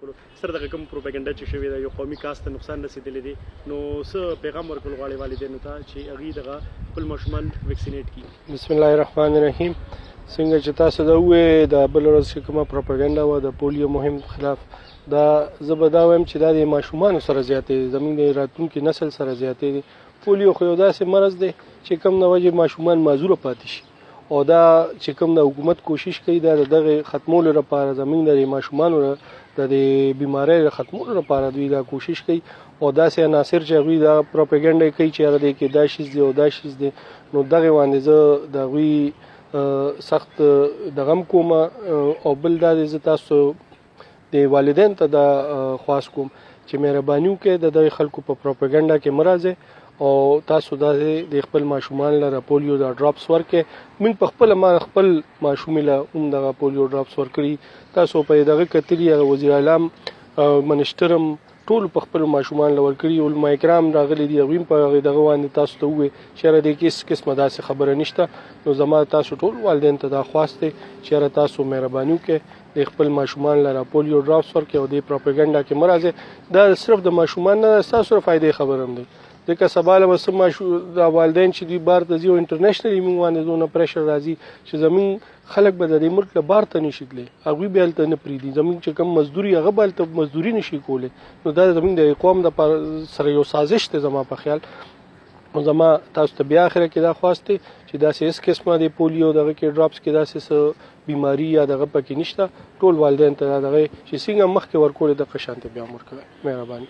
ورکولو سره دغه کوم پروپاګاندا چې شوې ده یو قومي کاست ته نقصان رسېدلی دی نو څه پیغام ورکول غواړي والدینو ته چې هغوی دغه خپل ماشومان ویکسینیټ کړي؟ بسم الله الرحمن الرحیم. څنګه چې تاسو دا ووایې د بله ورځ چې کومه پروپاګانډا وه د پولیو مهم خلاف، دا زه به دا وایم چې دا د ماشومانو سره زیاتې دی، زموږ د راتلونکي نسل سره زیاتې دی. پولیو خو یو داسې مرض دی چې کوم د وجې ماشومان معذوره پاتې شي، او دا چې کوم د حکومت کوشش کوي دا د دغې ختمولو لپاره، زموږ د ماشومانو د دې بیمارۍ د ختمولو لپاره دوی دا کوشش کوي، او داسې عناصر چې هغوی دا پروپاګانډا کوي چې هغه دی کې دا شیز دی او دا شیز دی، نو دغې باندې زه د هغوی سخت دغه هم کوم. او بل دا دی زه تاسو د والدین ته دا خواست کوم چې مهرباني وکړئ د دغې خلکو په پروپاګانډا کې مه راځئ، او تاسو داسې د خپل ماشومان لره پولیو دا ډراپس ورکړئ. موږ په خپله ما خپل ماشومې له هم دغه پولیو ډراپس ورکړي، تاسو په دغه کتلي هغه وزیر اعظم منشتر هم ټول په خپل ماشومان له ورکړي، علما کرام راغلي دي هغوی هم په هغې دغه باندې تاسو ته ووایي چې یاره دې کې هېڅ قسمه داسې خبره نشته. نو زما تاسو ټول والدین ته دا خواست دی چې یاره تاسو مهرباني وکړئ د خپل ماشومان لره پولیو ډراپس ورکړئ او دې پروپاګانډا کې مه راځئ. دا صرف د ماشومان نه ستاسو د فایدې خبره هم دی، ځکه سبا له به څه دا والدین چې دوی بار ته ځي او انټرنیشنلي موږ باندې دونه پریشر راځي چې زموږ خلک به د دې ملک له بار ته نشي تللی، هغوی به هلته نه پرېږدي، زموږ چې کوم مزدوري هغه به هلته مزدوري نشي کولی. نو دا زموږ د قوم د سره یو سازش دی زما په خیال. نو زما تاسو ته بیا اخره کې دا خواست دی چې داسې هېڅ قسمه د پولیو دغه کې ډراپس کې داسې څه بیماري یا دغه پکې نشته. ټول والدین ته دغه چې څنګه مخکې ورکولې دغه شانتې بیا هم ورکوئ. مهرباني.